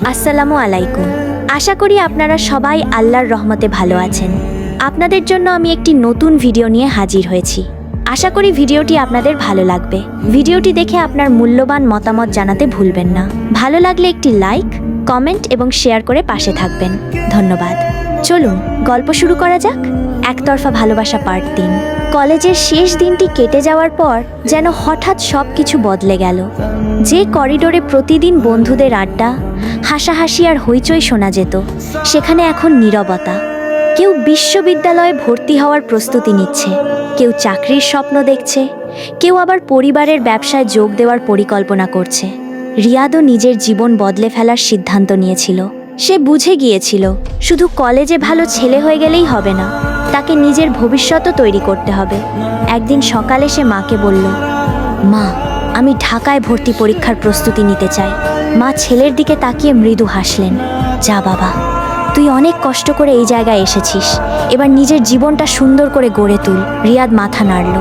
আসসালামু আলাইকুম। আশা করি আপনারা সবাই আল্লাহর রহমতে ভালো আছেন। আপনাদের জন্য আমি একটি নতুন ভিডিও নিয়ে হাজির হয়েছি। আশা করি ভিডিওটি আপনাদের ভালো লাগবে। ভিডিওটি দেখে আপনার মূল্যবান মতামত জানাতে ভুলবেন না। ভালো লাগলে একটি লাইক, কমেন্ট এবং শেয়ার করে পাশে থাকবেন। ধন্যবাদ। চলুন গল্প শুরু করা যাক। একতরফা ভালোবাসা পার্ট 3। কলেজের শেষ দিনটি কেটে যাওয়ার পর যেন হঠাৎ সব কিছু বদলে গেল। যে করিডোরে প্রতিদিন বন্ধুদের আড্ডা, হাসাহাসি আর হইচই শোনা যেত, সেখানে এখন নীরবতা। কেউ বিশ্ববিদ্যালয়ে ভর্তি হওয়ার প্রস্তুতি নিচ্ছে, কেউ চাকরির স্বপ্ন দেখছে, কেউ আবার পরিবারের ব্যবসায় যোগ দেওয়ার পরিকল্পনা করছে। রিয়াদও নিজের জীবন বদলে ফেলার সিদ্ধান্ত নিয়েছিল। সে বুঝে গিয়েছিল শুধু কলেজে ভালো ছেলে হয়ে গেলেই হবে না, তাকে নিজের ভবিষ্যতও তৈরি করতে হবে। একদিন সকালে সে মাকে বলল, মা, আমি ঢাকায় ভর্তি পরীক্ষার প্রস্তুতি নিতে চাই। মা ছেলের দিকে তাকিয়ে মৃদু হাসলেন। যা বাবা, তুই অনেক কষ্ট করে এই জায়গায় এসেছিস, এবার নিজের জীবনটা সুন্দর করে গড়ে তুল। রিয়াদ মাথা নাড়ল,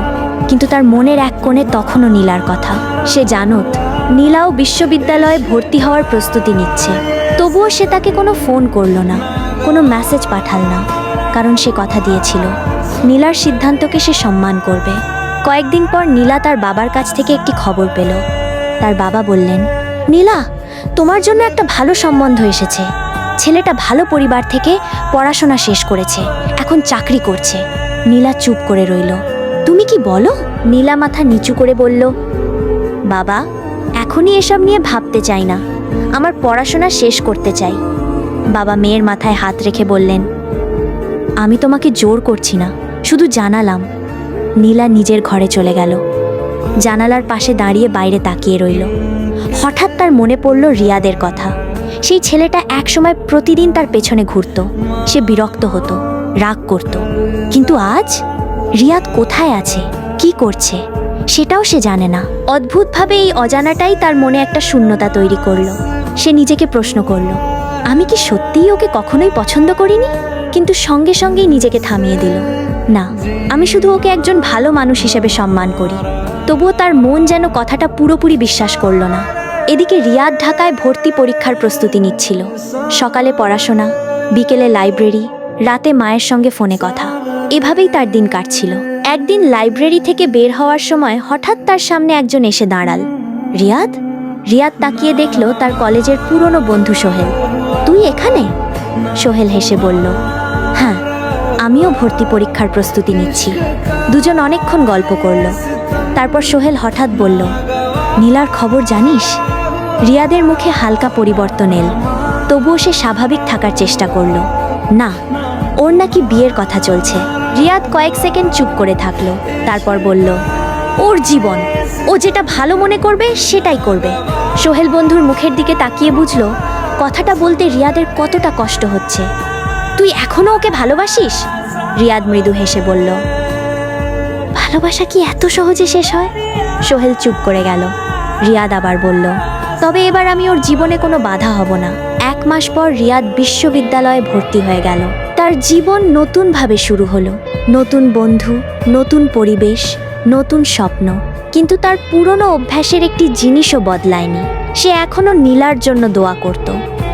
কিন্তু তার মনের এক কোণে তখনও নীলার কথা। সে জানত নীলাও বিশ্ববিদ্যালয়ে ভর্তি হওয়ার প্রস্তুতি নিচ্ছে। তবুও সে তাকে কোনো ফোন করল না, কোনো মেসেজ পাঠাল না, কারণ সে কথা দিয়েছিল নীলার সিদ্ধান্তকে সে সম্মান করবে। কয়েকদিন পর নীলা তার বাবার কাছ থেকে একটি খবর পেল। তার বাবা বললেন, নীলা, তোমার জন্য একটা ভালো সম্বন্ধ এসেছে। ছেলেটা ভালো পরিবার থেকে পড়াশোনা শেষ করেছে, এখন চাকরি করছে। নীলা চুপ করে রইল। তুমি কি বলো? নীলা মাথা নিচু করে বলল, বাবা, এখনই এসব নিয়ে ভাবতে চাই না, আমার পড়াশোনা শেষ করতে চাই। বাবা মেয়ের মাথায় হাত রেখে বললেন, আমি তোমাকে জোর করছি না, শুধু জানালাম। নীলা নিজের ঘরে চলে গেল। জানালার পাশে দাঁড়িয়ে বাইরে তাকিয়ে রইল। হঠাৎ তার মনে পড়ল রিয়াদের কথা। সেই ছেলেটা একসময় প্রতিদিন তার পেছনে ঘুরত। সে বিরক্ত হতো, রাগ করত, কিন্তু আজ রিয়াদ কোথায় আছে, কি করছে, সেটাও সে জানে না। অদ্ভুতভাবে এই অজানাটাই তার মনে একটা শূন্যতা তৈরি করল। সে নিজেকে প্রশ্ন করল, আমি কি সত্যিই ওকে কখনোই পছন্দ করিনি? কিন্তু সঙ্গে সঙ্গেই নিজেকে থামিয়ে দিল, না, আমি শুধু ওকে একজন ভালো মানুষ হিসেবে সম্মান করি। তবুও তার মন যেন কথাটা পুরোপুরি বিশ্বাস করল না। এদিকে রিয়াদ ঢাকায় ভর্তি পরীক্ষার প্রস্তুতি নিচ্ছিল। সকালে পড়াশোনা, বিকেলে লাইব্রেরি, রাতে মায়ের সঙ্গে ফোনে কথা। এভাবেই তার দিন কাটছিল। একদিন লাইব্রেরি থেকে বের হওয়ার সময় হঠাৎ তার সামনে একজন এসে দাঁড়াল। রিয়াদ? রিয়াদ তাকিয়ে দেখল তার কলেজের পুরনো বন্ধু সোহেল। তুই এখানে? সোহেল হেসে বলল, হ্যাঁ, আমিও ভর্তি পরীক্ষার প্রস্তুতি নিচ্ছি। দুজন অনেকক্ষণ গল্প করল। তারপর সোহেল হঠাৎ বলল, নীলার খবর জানিস? রিয়াদের মুখে হালকা পরিবর্তন এল, তবুও সে স্বাভাবিক থাকার চেষ্টা করল। না, ওর নাকি বিয়ের কথা চলছে। রিয়াদ কয়েক সেকেন্ড চুপ করে থাকলো, তারপর বলল, ওর জীবন, ও যেটা ভালো মনে করবে সেটাই করবে। সোহেল বন্ধুর মুখের দিকে তাকিয়ে বুঝল কথাটা বলতে রিয়াদের কতটা কষ্ট হচ্ছে। তুই এখনো ওকে ভালোবাসিস? রিয়াদ মৃদু হেসে বলল, ভালোবাসা কি এত সহজে শেষ হয়? সোহেল চুপ করে গেল। রিয়াদ আবার বলল, তবে এবার আমি ওর জীবনে কোনো বাধা হব না। 1 মাস পর রিয়াদ বিশ্ববিদ্যালয়ে ভর্তি হয়ে গেল। তার জীবন নতুনভাবে শুরু হলো। নতুন বন্ধু, নতুন পরিবেশ, নতুন স্বপ্ন। কিন্তু তার পুরনো অভ্যাসের একটি জিনিসও বদলায়নি। সে এখনো নীলার জন্য দোয়া করত,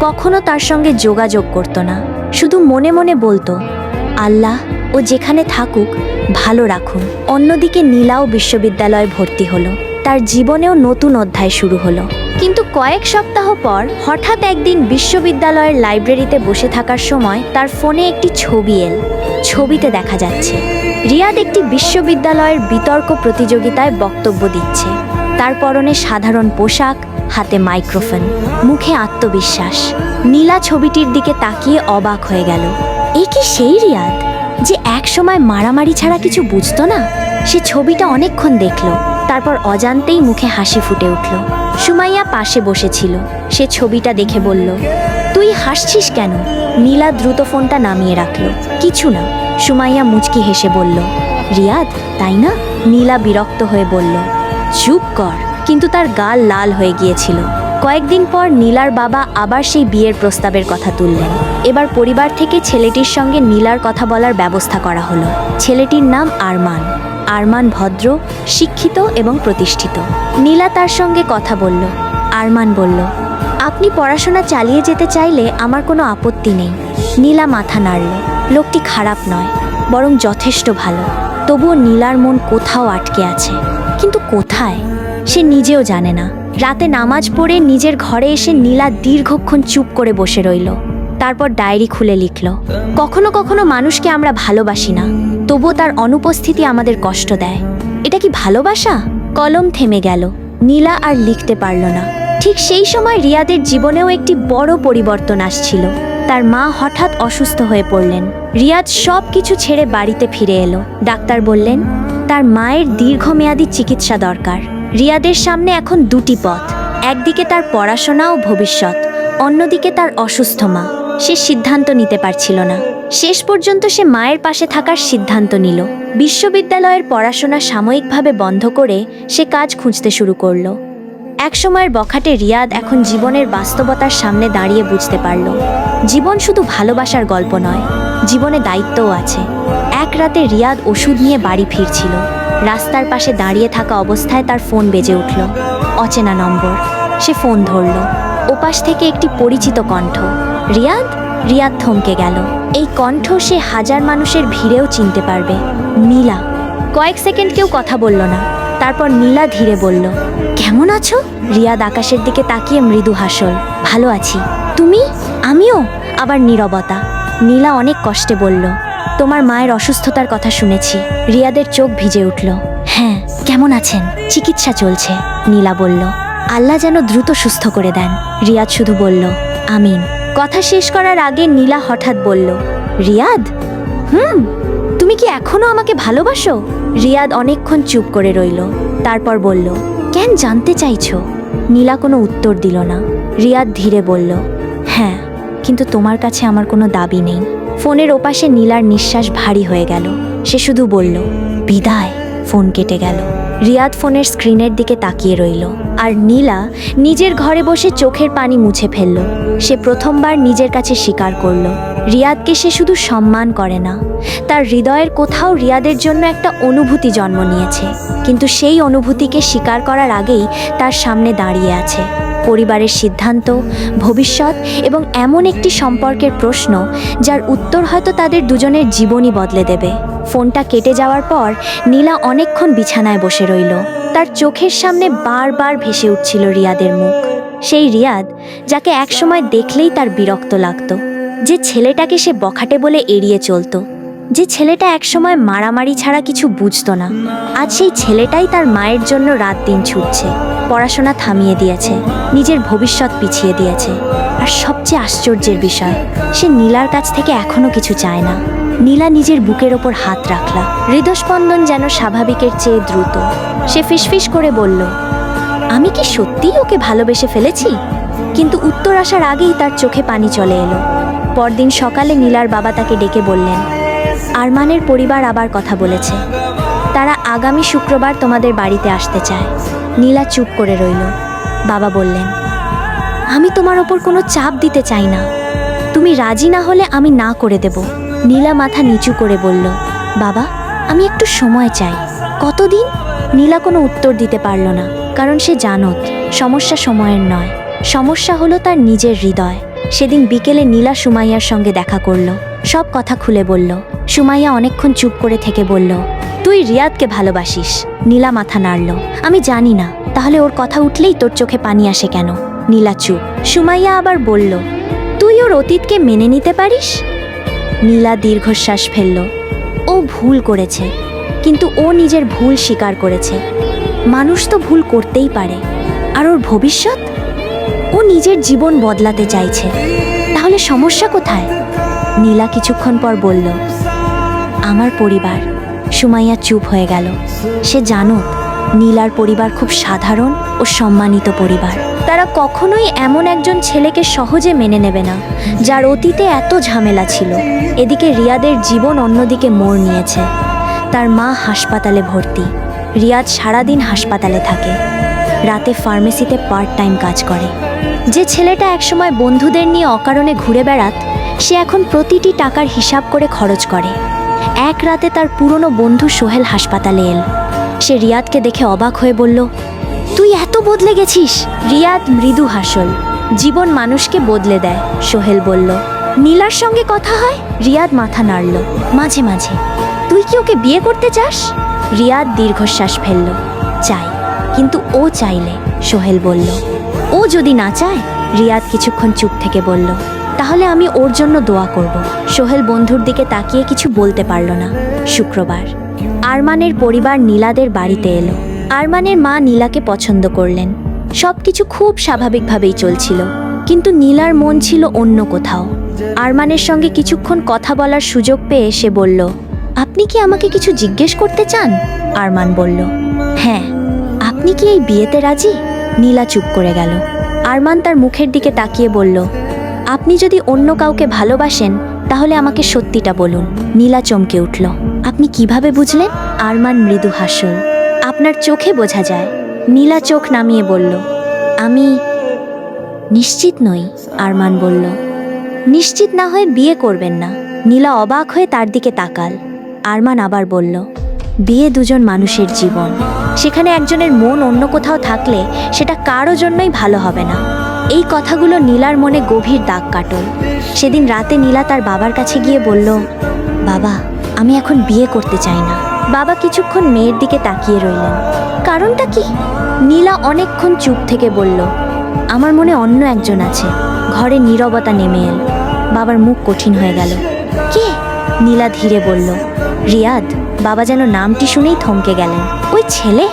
কখনো তার সঙ্গে যোগাযোগ করত না, শুধু মনে মনে বলতো, আল্লাহ, ও যেখানে থাকুক ভালো রাখুন। অন্যদিকে নীলাও বিশ্ববিদ্যালয়ে ভর্তি হলো। তার জীবনেও নতুন অধ্যায় শুরু হলো। কিন্তু কয়েক সপ্তাহ পর হঠাৎ একদিন বিশ্ববিদ্যালয়ের লাইব্রেরিতে বসে থাকার সময় তার ফোনে একটি ছবি এল। ছবিতে দেখা যাচ্ছে রিয়াদ একটি বিশ্ববিদ্যালয়ের বিতর্ক প্রতিযোগিতায় বক্তব্য দিচ্ছে। তার পরনে সাধারণ পোশাক, হাতে মাইক্রোফোন, মুখে আত্মবিশ্বাস। নীলা ছবিটির দিকে তাকিয়ে অবাক হয়ে গেল। এ কি সেই রিয়াদ যে একসময় মারামারি ছাড়া কিছু বুঝতো না? সে ছবিটা অনেকক্ষণ দেখল, তারপর অজান্তেই মুখে হাসি ফুটে উঠল। সুমাইয়া পাশে বসেছিল। সে ছবিটা দেখে বলল, তুই হাসছিস কেন? নীলা দ্রুত ফোনটা নামিয়ে রাখল। কিছু না, সুমাইয়া মুচকি হেসে বলল। রিয়াদ, তাই না? নীলা বিরক্ত হয়ে বলল, চুপ কর। কিন্তু তার গাল লাল হয়ে গিয়েছিল। কয়েকদিন পর নীলার বাবা আবার সেই বিয়ের প্রস্তাবের কথা তুললেন। এবার পরিবার থেকে ছেলেটির সঙ্গে নীলার কথা বলার ব্যবস্থা করা হলো। ছেলেটির নাম আরমান। আরমান ভদ্র, শিক্ষিত এবং প্রতিষ্ঠিত। নীলা তার সঙ্গে কথা বলল। আরমান বলল, আপনি পড়াশোনা চালিয়ে যেতে চাইলে আমার কোনো আপত্তি নেই। নীলা মাথা নাড়ল। লোকটি খারাপ নয়, বরং যথেষ্ট ভালো। তবুও নীলার মন কোথাও আটকে আছে, কিন্তু কোথায় সে নিজেও জানে না। রাতে নামাজ পড়ে নিজের ঘরে এসে নীলা দীর্ঘক্ষণ চুপ করে বসে রইল। তারপর ডায়েরি খুলে লিখল, কখনো কখনো মানুষকে আমরা ভালোবাসি না, তবুও তার অনুপস্থিতি আমাদের কষ্ট দেয়। এটা কি ভালোবাসা? কলম থেমে গেল। নীলা আর লিখতে পারল না। ঠিক সেই সময় রিয়াদের জীবনেও একটি বড় পরিবর্তন আসছিল। তার মা হঠাৎ অসুস্থ হয়ে পড়লেন। রিয়াদ সব কিছু ছেড়ে বাড়িতে ফিরে এলো। ডাক্তার বললেন তার মায়ের দীর্ঘমেয়াদী চিকিৎসা দরকার। রিয়াদের সামনে এখন দুটি পথ, একদিকে তার পড়াশোনা ও ভবিষ্যৎ, অন্যদিকে তার অসুস্থ মা। সে সিদ্ধান্ত নিতে পারছিল না। শেষ পর্যন্ত সে মায়ের পাশে থাকার সিদ্ধান্ত নিল। বিশ্ববিদ্যালয়ের পড়াশোনা সাময়িকভাবে বন্ধ করে সে কাজ খুঁজতে শুরু করলো। একসময়ের বখাটে রিয়াদ এখন জীবনের বাস্তবতার সামনে দাঁড়িয়ে বুঝতে পারল, জীবন শুধু ভালোবাসার গল্প নয়, জীবনে দায়িত্বও আছে। এক রাতে রিয়াদ ওষুধ নিয়ে বাড়ি ফিরছিল। রাস্তার পাশে দাঁড়িয়ে থাকা অবস্থায় তার ফোন বেজে উঠল। অচেনা নম্বর। সে ফোন ধরল। ওপাশ থেকে একটি পরিচিত কণ্ঠ। রিয়াদ? রিয়াদ থমকে গেল। এই কণ্ঠ সে হাজার মানুষের ভিড়েও চিনতে পারবে। নীলা। কয়েক সেকেন্ড কেউ কথা বলল না। তারপর নীলা ধীরে বলল, কেমন আছো? রিয়াদ আকাশের দিকে তাকিয়ে মৃদু হাসল। ভালো আছি। তুমি? আমিও। আবার নীরবতা। নীলা অনেক কষ্টে বলল, তোমার মায়ের অসুস্থতার কথা শুনেছি। রিয়াদের চোখ ভিজে উঠল। হ্যাঁ, কেমন আছেন? চিকিৎসা চলছে। নীলা বলল, আল্লাহ যেন দ্রুত সুস্থ করে দেন। রিয়াদ শুধু বলল, আমিন। কথা শেষ করার আগে নীলা হঠাৎ বলল, রিয়াদ? তুমি কি এখনো আমাকে ভালোবাসো? রিয়াদ অনেকক্ষণ চুপ করে রইল। তারপর বলল, কেন জানতে চাইছো? নীলা কোনো উত্তর দিল না। রিয়াদ ধীরে বলল, হ্যাঁ, কিন্তু তোমার কাছে আমার কোনো দাবি নেই। ফোনের ওপাশে নীলার নিঃশ্বাস ভারী হয়ে গেল। সে শুধু বলল, বিদায়। ফোন কেটে গেল। রিয়াদ ফোনের স্ক্রিনের দিকে তাকিয়ে রইল। আর নীলা নিজের ঘরে বসে চোখের পানি মুছে ফেলল। সে প্রথমবার নিজের কাছে স্বীকার করল, রিয়াদকে সে শুধু সম্মান করে না, তার হৃদয়ের কোথাও রিয়াদের জন্য একটা অনুভূতি জন্ম নিয়েছে। কিন্তু সেই অনুভূতিকে স্বীকার করার আগেই তার সামনে দাঁড়িয়ে আছে পরিবারের সিদ্ধান্ত, ভবিষ্যৎ এবং এমন একটি সম্পর্কের প্রশ্ন যার উত্তর হয়তো তাদের দুজনের জীবনই বদলে দেবে। ফোনটা কেটে যাওয়ার পর নীলা অনেকক্ষণ বিছানায় বসে রইল। তার চোখের সামনে বারবার ভেসে উঠছিল রিয়াদের মুখ। সেই রিয়াদ যাকে একসময় দেখলেই তার বিরক্ত লাগতো, যে ছেলেটাকে সে বখাটে বলে এড়িয়ে চলতো, যে ছেলেটা একসময় মারামারি ছাড়া কিছু বুঝতো না। আজ সেই ছেলেটাই তার মায়ের জন্য রাত দিন ছুটছে, পড়াশোনা থামিয়ে দিয়েছে, নিজের ভবিষ্যৎ পিছিয়ে দিয়েছে। আর সবচেয়ে আশ্চর্যের বিষয়, সে নীলার কাছ থেকে এখনো কিছু চায় না। নীলা নিজের বুকের ওপর হাত রাখলা। হৃদস্পন্দন যেন স্বাভাবিকের চেয়ে দ্রুত। সে ফিসফিস করে বলল, আমি কি সত্যিই ওকে ভালোবেসে ফেলেছি? কিন্তু উত্তর আসার আগেই তার চোখে পানি চলে এলো। পরদিন সকালে নীলার বাবা তাকে ডেকে বললেন, আরমানের পরিবার আবার কথা বলেছে। তারা আগামী শুক্রবার তোমাদের বাড়িতে আসতে চায়। নীলা চুপ করে রইল। বাবা বললেন, আমি তোমার ওপর কোনো চাপ দিতে চাই না। তুমি রাজি না হলে আমি না করে দেব। নীলা মাথা নিচু করে বলল, বাবা, আমি একটু সময় চাই। কতদিন? নীলা কোনো উত্তর দিতে পারল না, কারণ সে জানত সমস্যা সময়ের নয়, সমস্যা হলো তার নিজের হৃদয়। সেদিন বিকেলে নীলা সুমাইয়ার সঙ্গে দেখা করল। সব কথা খুলে বলল। সুমাইয়া অনেকক্ষণ চুপ করে থেকে বলল, তুই রিয়াদকে ভালোবাসিস? নীলা মাথা নাড়ল। আমি জানি না। তাহলে ওর কথা উঠলেই তোর চোখে পানি আসে কেন? নীলা চুপ। সুমাইয়া আবার বলল, তুই ওর অতীতকে মেনে নিতে পারিস? নীলা দীর্ঘশ্বাস ফেলল। ও ভুল করেছে, কিন্তু ও নিজের ভুল স্বীকার করেছে। মানুষ তো ভুল করতেই পারে। আর ওর ভবিষ্যৎ? ও নিজের জীবন বদলাতে চাইছে। তাহলে সমস্যা কোথায়? নীলা কিছুক্ষণ পর বলল, আমার পরিবার। সুমাইয়া চুপ হয়ে গেল। সে জানত নীলার পরিবার খুব সাধারণ ও সম্মানিত পরিবার। তারা কখনোই এমন একজন ছেলেকে সহজে মেনে নেবে না, যার অতীতে এত ঝামেলা ছিল। এদিকে রিয়াদের জীবন অন্যদিকে মোড় নিয়েছে। তার মা হাসপাতালে ভর্তি। রিয়াদ সারাদিন হাসপাতালে থাকে, রাতে ফার্মেসিতে পার্ট টাইম কাজ করে। যে ছেলেটা একসময় বন্ধুদের নিয়ে অকারণে ঘুরে বেড়াত, সে এখন প্রতিটি টাকার হিসাব করে খরচ করে। এক রাতে তার পুরনো বন্ধু সোহেল হাসপাতালে এল। সে রিয়াদকে দেখে অবাক হয়ে বলল, তুই এত বদলে গেছিস। রিয়াদ মৃদু হাসল। জীবন মানুষকে বদলে দেয়, সোহেল বলল। নীলার সঙ্গে কথা হয়? রিয়াদ মাথা নাড়ল। মাঝে মাঝে। তুই কি ওকে বিয়ে করতে চাস? রিয়াদ দীর্ঘশ্বাস ফেলল। চাই, কিন্তু ও চাইলে, সোহেল বলল। ও যদি না চায়? রিয়াদ কিছুক্ষণ চুপ থেকে বলল। তাহলে আমি ওর জন্য দোয়া করব। সোহেল বন্ধুর দিকে তাকিয়ে কিছু বলতে পারল না। শুক্রবার আরমানের পরিবার নীলাদের বাড়িতে এলো। আরমানের মা নীলাকে পছন্দ করলেন। সবকিছু খুব স্বাভাবিকভাবেই চলছিল, কিন্তু নীলার মন ছিল অন্য কোথাও। আরমানের সঙ্গে কিছুক্ষণ কথা বলার সুযোগ পেয়ে সে বলল, আপনি কি আমাকে কিছু জিজ্ঞেস করতে চান? আরমান বলল, হ্যাঁ। আপনি কি এই বিয়েতে রাজি? নীলা চুপ করে গেল। আরমান তার মুখের দিকে তাকিয়ে বলল, আপনি যদি অন্য কাউকে ভালোবাসেন তাহলে আমাকে সত্যিটা বলুন। নীলা চমকে উঠল। আপনি কিভাবে বুঝলেন? আরমান মৃদু হাসল। আপনার চোখে বোঝা যায়। নীলা চোখ নামিয়ে বলল, আমি নিশ্চিত নই। আরমান বলল, নিশ্চিত না হয়ে বিয়ে করবেন না। নীলা অবাক হয়ে তার দিকে তাকাল। আরমান আবার বলল, বিয়ে দুজন মানুষের জীবন, সেখানে একজনের মন অন্য কোথাও থাকলে সেটা কারো জন্যই ভালো হবে না। এই কথাগুলো নীলার মনে গভীর দাগ কাটল। সেদিন রাতে নীলা তার বাবার কাছে গিয়ে বলল, বাবা, আমি এখন বিয়ে করতে চাই না। বাবা কিছুক্ষণ মেয়ের দিকে তাকিয়ে রইলেন। কারণটা কি? নীলা অনেকক্ষণ চুপ থেকে বলল, আমার মনে অন্য একজন আছে। ঘরে নীরবতা নেমে এল। বাবার মুখ কঠিন হয়ে গেল। কে? নীলা ধীরে বলল, রিয়াদ। বাবা যেন নামটি শুনেই থমকে গেলেন। ওই ছেলে?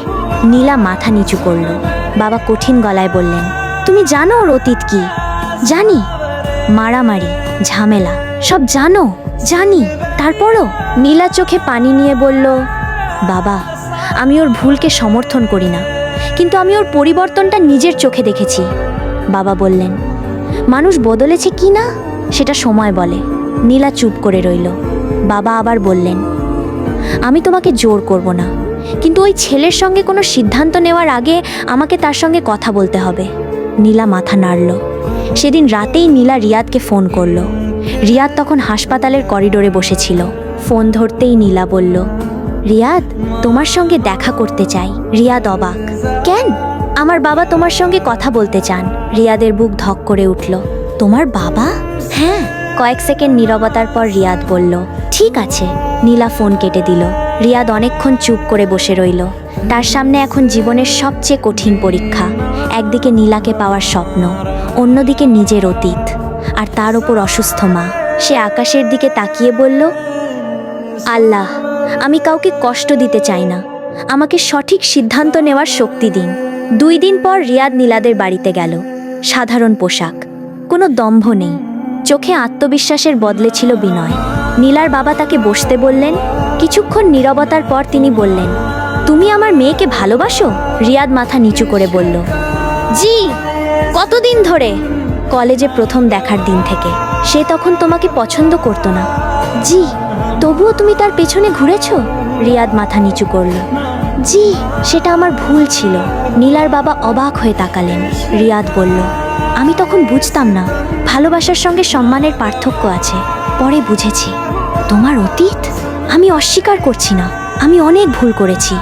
নীলা মাথা নিচু করল। বাবা কঠিন গলায় বললেন, তুমি জানো ওর অতীত কি? জানি। মারামারি, ঝামেলা, সব জানো? জানি। তারপরও? নীলা চোখে পানি নিয়ে বলল, বাবা, আমি ওর ভুলকে সমর্থন করি না, কিন্তু আমি ওর পরিবর্তনটা নিজের চোখে দেখেছি। বাবা বললেন, মানুষ বদলেছে কি না সেটা সময় বলে। নীলা চুপ করে রইল। বাবা আবার বললেন, আমি তোমাকে জোর করব না, কিন্তু ওই ছেলের সঙ্গে কোনো সিদ্ধান্ত নেওয়ার আগে আমাকে তার সঙ্গে কথা বলতে হবে। নীলা মাথা নাড়ল। সেদিন রাতেই নীলা রিয়াদকে ফোন করল। রিয়াদ তখন হাসপাতালের করিডোরে বসেছিল। ফোন ধরতেই নীলা বলল, রিয়াদ, তোমার সঙ্গে দেখা করতে চাই। রিয়াদ অবাক। কেন? আমার বাবা তোমার সঙ্গে কথা বলতে চান। রিয়াদের বুক ধক করে উঠল। তোমার বাবা? হ্যাঁ। কয়েক সেকেন্ড নীরবতার পর রিয়াদ বলল, ঠিক আছে। নীলা ফোন কেটে দিল। রিয়াদ অনেকক্ষণ চুপ করে বসে রইল। তার সামনে এখন জীবনের সবচেয়ে কঠিন পরীক্ষা। একদিকে নীলাকে পাওয়ার স্বপ্ন, অন্যদিকে নিজের অতীত, আর তার ওপর অসুস্থ মা। সে আকাশের দিকে তাকিয়ে বলল, আল্লাহ, আমি কাউকে কষ্ট দিতে চাই না, আমাকে সঠিক সিদ্ধান্ত নেওয়ার শক্তি দিন। 2 দিন পর রিয়াদ নীলাদের বাড়িতে গেল। সাধারণ পোশাক, কোনো দম্ভ নেই, চোখে আত্মবিশ্বাসের বদলে ছিল বিনয়। নীলার বাবা তাকে বসতে বললেন। কিছুক্ষণ নীরবতার পর তিনি বললেন, তুমি আমার মেয়েকে ভালোবাসো? রিয়াদ মাথা নিচু করে বলল, জি। কতদিন ধরে? কলেজে প্রথম দেখার দিন থেকে। সে তখন তোমাকে পছন্দ করতো না। জি। তবুও তুমি তার পেছনে ঘুরেছ? রিয়াদ মাথা নিচু করল। জি, সেটা আমার ভুল ছিল। নীলার বাবা অবাক হয়ে তাকালেন। রিয়াদ বলল, আমি তখন বুঝতাম না ভালোবাসার সঙ্গে সম্মানের পার্থক্য আছে। পরে বুঝেছি। তোমার অতীত? আমি অস্বীকার করছি না, আমি অনেক ভুল করেছি,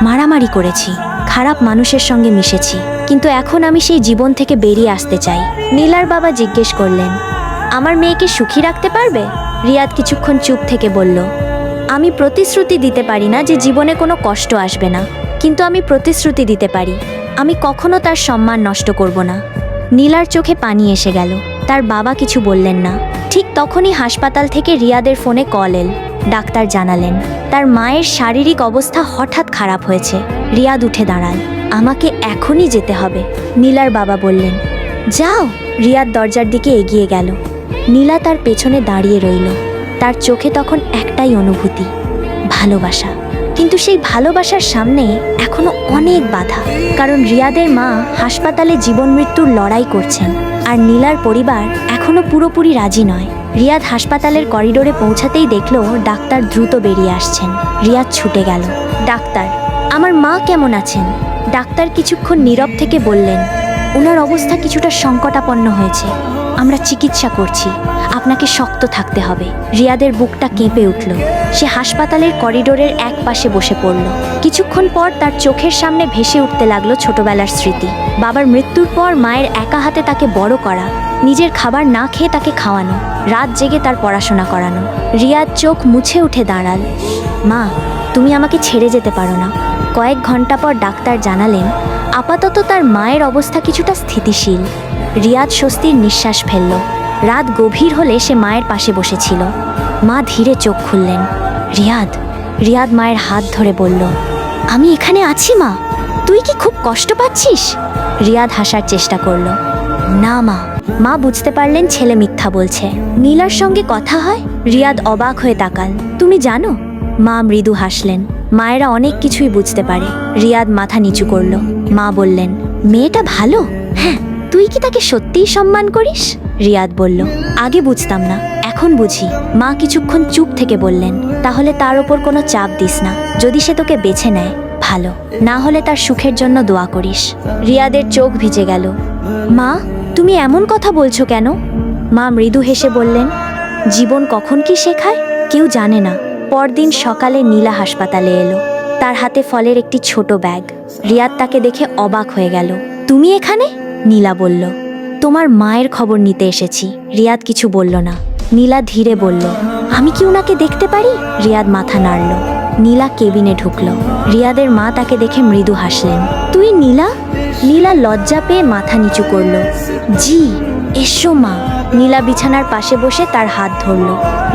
মারামারি করেছি, খারাপ মানুষের সঙ্গে মিশেছি, কিন্তু এখন আমি সেই জীবন থেকে বেরিয়ে আসতে চাই। নীলার বাবা জিজ্ঞেস করলেন, আমার মেয়েকে সুখী রাখতে পারবে? রিয়াদ কিছুক্ষণ চুপ থেকে বলল, আমি প্রতিশ্রুতি দিতে পারি না যে জীবনে কোনো কষ্ট আসবে না, কিন্তু আমি প্রতিশ্রুতি দিতে পারি আমি কখনো তার সম্মান নষ্ট করব না। নীলার চোখে পানি এসে গেল। তার বাবা কিছু বললেন না। ঠিক তখনই হাসপাতাল থেকে রিয়াদের ফোনে কল এল। ডাক্তার জানালেন তার মায়ের শারীরিক অবস্থা হঠাৎ খারাপ হয়েছে। রিয়াদ উঠে দাঁড়াল। আমাকে এখনই যেতে হবে। নীলার বাবা বললেন, যাও। রিয়াদ দরজার দিকে এগিয়ে গেল। নীলা তার পেছনে দাঁড়িয়ে রইল। তার চোখে তখন একটাই অনুভূতি, ভালোবাসা। কিন্তু সেই ভালোবাসার সামনে এখনো অনেক বাধা, কারণ রিয়াদের মা হাসপাতালে জীবন মৃত্যুর লড়াই করছেন, আর নীলার পরিবার এখনো পুরোপুরি রাজি নয়। রিয়াদ হাসপাতালের করিডোরে পৌঁছাতেই দেখল ডাক্তার দ্রুত বেরিয়ে আসছেন। রিয়াদ ছুটে গেল, ডাক্তার, আমার মা কেমন আছেন? ডাক্তার কিছুক্ষণ নীরব থেকে বললেন, ওনার অবস্থা কিছুটা সংকটাপন্ন হয়েছে, আমরা চিকিৎসা করছি, আপনাকে শক্ত থাকতে হবে। রিয়াদের বুকটা কেঁপে উঠল। সে হাসপাতালের করিডোরের এক পাশে বসে পড়ল। কিছুক্ষণ পর তার চোখের সামনে ভেসে উঠতে লাগলো ছোটবেলার স্মৃতি। বাবার মৃত্যুর পর মায়ের একা হাতে তাকে বড় করা, নিজের খাবার না খেয়ে তাকে খাওয়ানো, রাত জেগে তার পড়াশোনা করানো। রিয়াদ চোখ মুছে উঠে দাঁড়াল। মা, তুমি আমাকে ছেড়ে যেতে পারো না। কয়েক ঘন্টা পর ডাক্তার জানালেন আপাতত তার মায়ের অবস্থা কিছুটা স্থিতিশীল। রিয়াদ স্বস্তির নিঃশ্বাস ফেলল। রাত গভীর হলে সে মায়ের পাশে বসেছিল। মা ধীরে চোখ খুললেন। রিয়াদ। রিয়াদ মায়ের হাত ধরে বলল, আমি এখানে আছি মা। তুই কি খুব কষ্ট পাচ্ছিস? রিয়াদ হাসার চেষ্টা করলো। না মা। মা বুঝতে পারলেন ছেলে মিথ্যা বলছে। নীলার সঙ্গে কথা হয়? রিয়াদ অবাক হয়ে তাকাল। তুমি জানো? মা মৃদু হাসলেন। মায়েরা অনেক কিছুই বুঝতে পারে। রিয়াদ মাথা নিচু করল। মা বললেন, মেয়েটা ভালো? হ্যাঁ। তুই কি তাকে সত্যিই সম্মান করিস? রিয়াদ বলল, আগে বুঝতাম না, এখন বুঝি। মা কিছুক্ষণ চুপ থেকে বললেন, তাহলে তার ওপর কোনো চাপ দিস না। যদি সে তোকে বেছে নেয় ভালো, না হলে তার সুখের জন্য দোয়া করিস। রিয়াদের চোখ ভিজে গেল। মা, তুমি এমন কথা বলছো কেন? মা মৃদু হেসে বললেন, জীবন কখন কি শেখায় কেউ জানে না। পরদিন সকালে নীলা হাসপাতালে এলো। তার হাতে ফলের একটি ছোট ব্যাগ। রিয়াদ তাকে দেখে অবাক হয়ে গেল। তুমি এখানে? নীলা বলল, তোমার মায়ের খবর নিতে এসেছি। রিয়াদ কিছু বলল না। নীলা ধীরে বলল, আমি কি ওনাকে দেখতে পারি? রিয়াদ মাথা নাড়ল। নীলা কেবিনে ঢুকল। রিয়াদের মা তাকে দেখে মৃদু হাসলেন। তুই নীলা? নীলা লজ্জা পেয়ে মাথা নিচু করল। জি। এসো মা। নীলা বিছানার পাশে বসে তার হাত ধরল।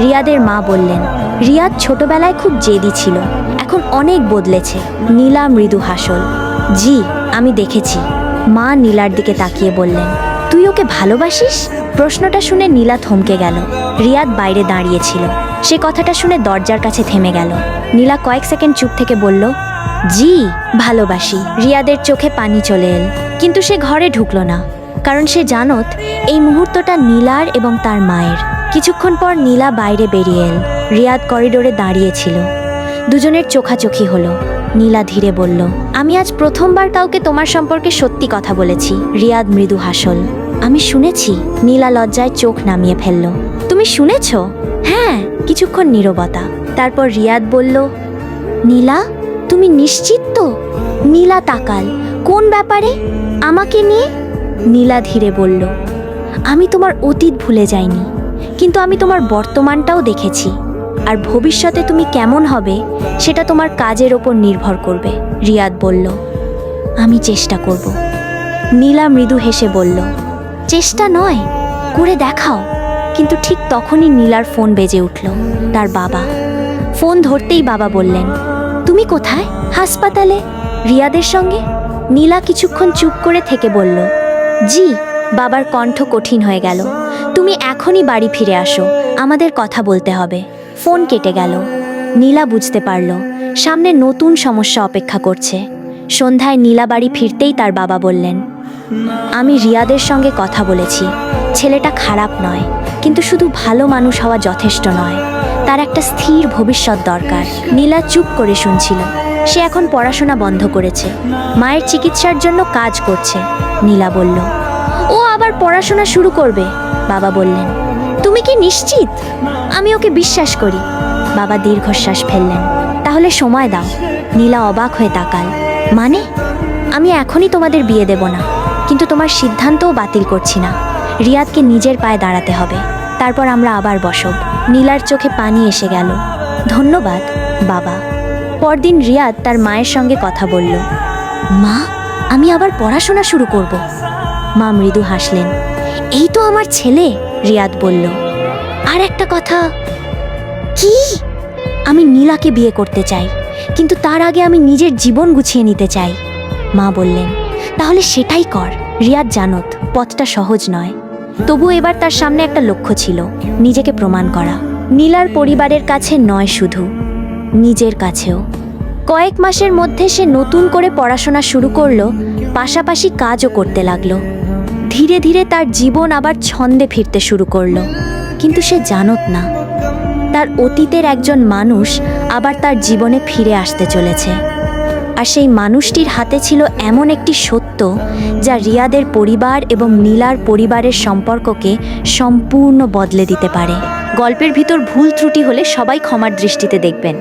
রিয়াদের মা বললেন, রিয়াদ ছোটবেলায় খুব জেদি ছিল, এখন অনেক বদলেছে। নীলা মৃদু হাসল। জি, আমি দেখেছি। মা নীলার দিকে তাকিয়ে বললেন, তুই ওকে ভালোবাসিস? প্রশ্নটা শুনে নীলা থমকে গেল। রিয়াদ বাইরে দাঁড়িয়েছিল। সে কথাটা শুনে দরজার কাছে থেমে গেল। নীলা কয়েক সেকেন্ড চুপ থেকে বলল, জি, ভালোবাসি। রিয়াদের চোখে পানি চলে এল, কিন্তু সে ঘরে ঢুকল না, কারণ সে জানত এই মুহূর্তটা নীলার এবং তার মায়ের। কিছুক্ষণ পর নীলা বাইরে বেরিয়ে এল। রিয়াদ করিডোরে দাঁড়িয়েছিল। দুজনের চোখাচোখি হলো। নীলা ধীরে বলল, আমি আজ প্রথমবার কাউকে তোমার সম্পর্কে সত্যি কথা বলেছি। রিয়াদ মৃদু হাসল। আমি শুনেছি। নীলা লজ্জায় চোখ নামিয়ে ফেলল। তুমি শুনেছ? হ্যাঁ। কিছুক্ষণ নীরবতা। তারপর রিয়াদ বলল, নীলা, তুমি নিশ্চিত তো? নীলা তাকাল। কোন ব্যাপারে? আমাকে নিয়ে? নীলা ধীরে বলল, আমি তোমার অতীত ভুলে যাইনি, কিন্তু আমি তোমার বর্তমানটাও দেখেছি। আর ভবিষ্যতে তুমি কেমন হবে সেটা তোমার কাজের ওপর নির্ভর করবে। রিয়াদ বলল, আমি চেষ্টা করব। নীলা মৃদু হেসে বলল, চেষ্টা নয়, করে দেখাও। কিন্তু ঠিক তখনই নীলার ফোন বেজে উঠল। তার বাবা। ফোন ধরতেই বাবা বললেন, তুমি কোথায়? হাসপাতালে। রিয়াদের সঙ্গে? নীলা কিছুক্ষণ চুপ করে থেকে বলল, জি। বাবার কণ্ঠ কঠিন হয়ে গেল। তুমি এখনই বাড়ি ফিরে আসো, আমাদের কথা বলতে হবে। ফোন কেটে গেল। নীলা বুঝতে পারল সামনে নতুন সমস্যা অপেক্ষা করছে। সন্ধ্যায় নীলা বাড়ি ফিরতেই তার বাবা বললেন, আমি রিয়াদের সঙ্গে কথা বলেছি। ছেলেটা খারাপ নয়, কিন্তু শুধু ভালো মানুষ হওয়া যথেষ্ট নয়। তার একটা স্থির ভবিষ্যৎ দরকার। নীলা চুপ করে শুনছিল। সে এখন পড়াশোনা বন্ধ করেছে, মায়ের চিকিৎসার জন্য কাজ করছে। নীলা বলল, ও আবার পড়াশোনা শুরু করবে? বাবা বললেন, তুমি কি নিশ্চিত? আমি ওকে বিশ্বাস করি। বাবা দীর্ঘশ্বাস ফেললেন। তাহলে সময় দাও। নীলা অবাক হয়ে তাকাল। মানে? আমি এখনই তোমাদের বিয়ে দেব না, কিন্তু তোমার সিদ্ধান্তও বাতিল করছি না। রিয়াদকে নিজের পায়ে দাঁড়াতে হবে, তারপর আমরা আবার বসব। নীলার চোখে পানি এসে গেল। ধন্যবাদ বাবা। পরদিন রিয়াদ তার মায়ের সঙ্গে কথা বলল। মা, আমি আবার পড়াশোনা শুরু করব। মা মৃদু হাসলেন। এই তো আমার ছেলে। রিয়াদ বলল, আর একটা কথা। কি? আমি নীলাকে বিয়ে করতে চাই, কিন্তু তার আগে আমি নিজের জীবন গুছিয়ে নিতে চাই। মা বললেন, তাহলে সেটাই কর। রিয়াদ জানত পথটা সহজ নয়, তবু এবার তার সামনে একটা লক্ষ্য ছিল, নিজেকে প্রমাণ করা। নীলার পরিবারের কাছে নয়, শুধু নিজের কাছেও। কয়েক মাসের মধ্যে সে নতুন করে পড়াশোনা শুরু করলো, পাশাপাশি কাজও করতে লাগলো। ধীরে ধীরে তার জীবন আবার ছন্দে ফিরতে শুরু করলো। কিন্তু সে জানত না, তার অতীতের একজন মানুষ আবার তার জীবনে ফিরে আসতে চলেছে। আর সেই মানুষটির হাতে ছিল এমন একটি সত্য যা রিয়াদের পরিবার এবং নীলার পরিবারের সম্পর্ককে সম্পূর্ণ বদলে দিতে পারে। গল্পের ভিতর ভুল ত্রুটি হলে সবাই ক্ষমার দৃষ্টিতে দেখবেন।